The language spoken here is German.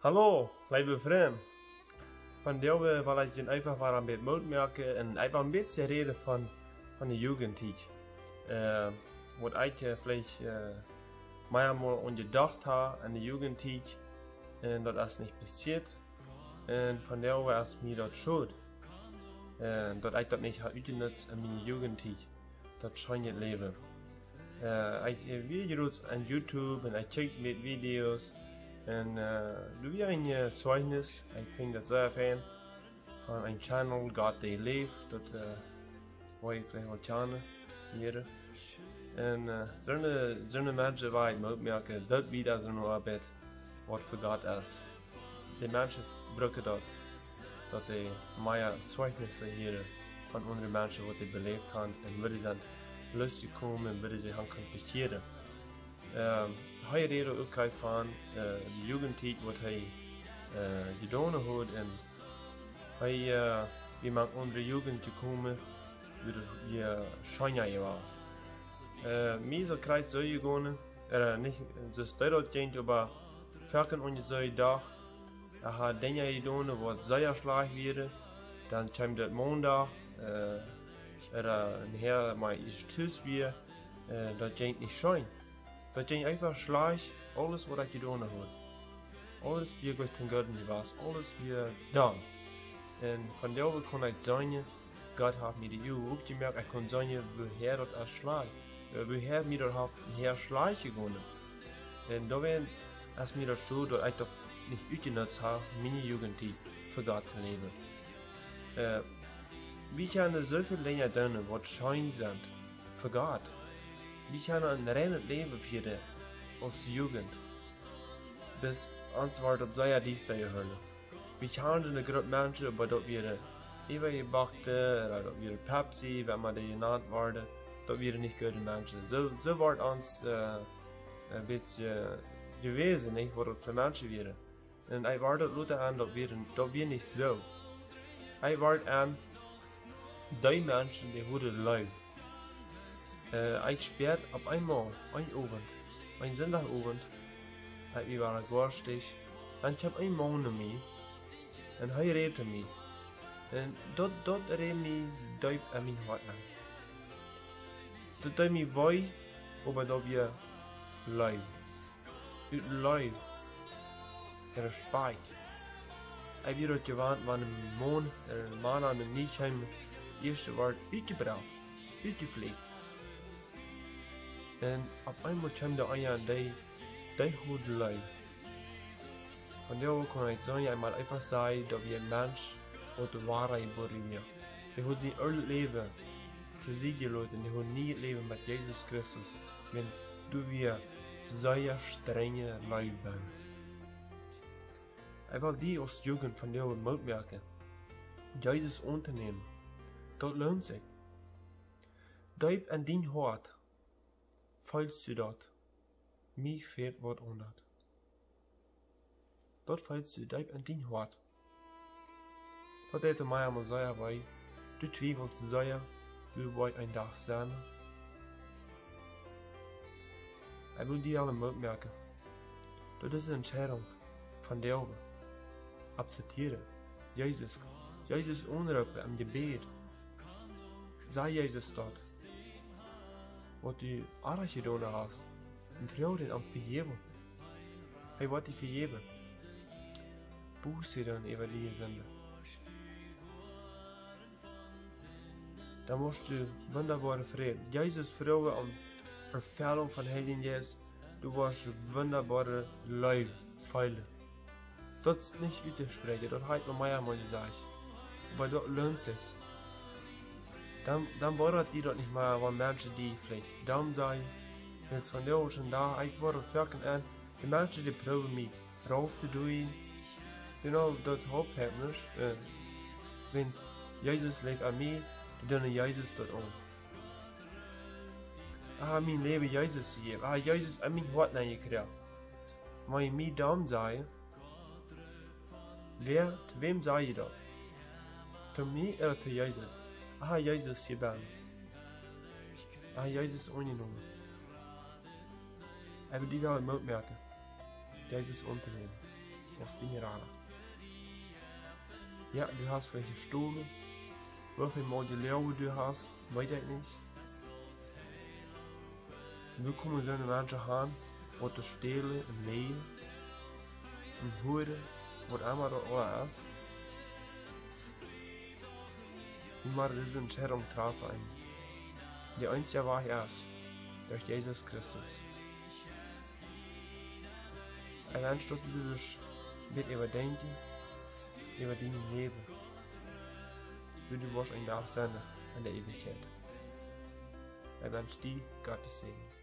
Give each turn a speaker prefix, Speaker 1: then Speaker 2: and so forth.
Speaker 1: Hallo, liebe Vrienden. Vandaag wil ik je einfach mal een beetje uitmerken en einfach een beetje reden van de Jugendtijd. Wat ik vielleicht mehrmal gedacht habe an die Jugendtijd en dat is niet passiert. En vandaag was mir dat schuld. Dat ik dat niet had uitgenutzt in mijn Jugendtijd. Dat schijnt leven. Ik video's aan YouTube en ik check met video's. En du weer een zeugnis, ik vind dat zeer fijn, van een channel, God They Live, dat wil ik vielleicht wel kennen, hier. En zo'n mensen waar ik me opmerken, dat wieder zo'n arbeid, wat voor God is. Die mensen gebruiken dat die meer zeugnissen hier van andere mensen wat die beleefd hebben en waar ze lustig komen en waar ze gaan compenseren. Hij redet ook van de Jugendtijd wat hij gedaan had en hij iemand onder Jugend gekomen wie je schijnjaar was. Meestal krijgt zo gegaan, niet zo stijl ging, aber verken onder zo'n dag, had dingen gedaan wat zeer slecht werden, dan kwam dat maandag, een heer maar is thuis weer, dat ging niet schijn. Dat ging einfach schlecht, alles wat ik gedaan had. Alles wie ik ten Goden was, alles wie da. En van daar kon ik zeggen, God heeft mij de Eeuw ook gemerkt, ik kon zeggen, woher dat is schlecht. Woher mir dat her schlecht gegaan. En daarin is mir dat zo dat ik dat niet uitgenutzt heb, mijn Jugendtijd, voor God te leven. We kunnen zoveel dingen doen wat schijn zijn, voor God. We kunnen een reines leven führen als Jugend. Bis ons wordt dat zeer dieste gehören. We kunnen een groep mensen, aber dat wir Eva gebakken, oder dat wir Pepsi, wenn man die genannt worden, dat wir nicht gute Menschen. So wordt ons een beetje gewesen, nicht, wat dat für Menschen wären. En ik word dat Luther aan, dat wir nicht so. Ik word aan die Menschen, die houden leid. Ich spät auf einmal, ein Abend, ein Sonntagabend, hat mir war garstig, und ich hab einen Mann mit mir, und er redete mich, und dort redete mich deep an mein Hart an. Dort deed mich wei, aber da wir live, ut live, Respekt. Ich bin dort gewarnt, wann ein Mann an den Nietzsche erste Wort uitgebracht, uitgepflegt. En op einmal kwam de einer, die goed leid. Von der kon ik zo einmal einfach sagen, dass wir ein Mensch und die Wahrheit boren wir. Die hat sein alles Leben für sie gelassen, die hat nie Leben mit Jesus Christus, wenn du wir sehr strenge Leute bist. Einfach die aus Jugend von der merken, Jesus unternehmen, das lohnt sich. Deib an dein Hort. Falls du dort, mich fehlt wat ondert. Dort falls du deib an dein Hort. Dort hätte mir einmal sehr wei, du zweifelst sehr, wie weit ein Tag sein. Ich will dir alle merken, das ist eine Entscheidung von der Oben. Akzeptiere, Jesus unrufen am Gebet. Sei Jesus dort. Wat du alles gedaan hast, en vrouw den am vergeven. Hij wordt die vergeven. Buße dan über die Sünde. Da musst du wunderbare Frieden. Jesus vrouwen om Erfüllung von Heiligen Geist. Du warst wunderbare Leib, Pfeile. Das ist nicht widersprechen, das hat man mehrmals gesagt. Aber das lohnt sich. Dan wordt die dat niet meer van mensen die vielleicht dumm zijn. Jetzt von der schon da, ich wurde verken an, die Menschen die proben mich rauf zu doen. Genau, das Hauptverhältnis. Wenn Jesus lebt an mir, dann Jesus dort an. Mein Leben Jesus hier, Jesus an mein Hort gekriegt. Wenn ich mich dumm sei, zu wem sei ich das? Zu mir oder zu Jesus? Jesus gedaan. Jesus angenommen. Ich will die wel merken. Jesus unternehmen. das die Mirana. Ja, du hast vielleicht gestohlen. Wie viel Mal die Lehre du hast, weiß ich nicht. Wir kommen so eine Menschen haben, die stehlen, und leben, und hören, was einmal da alles ist. Wir müssen diese Entscheidung treffen. Die einzige Wahrheit ist, durch Jesus Christus. Allein statt du dich mit überdenken, über dein Leben, wie du wahrscheinlich nachsehen in der Ewigkeit. Ich wünsche dir Gottes Segen.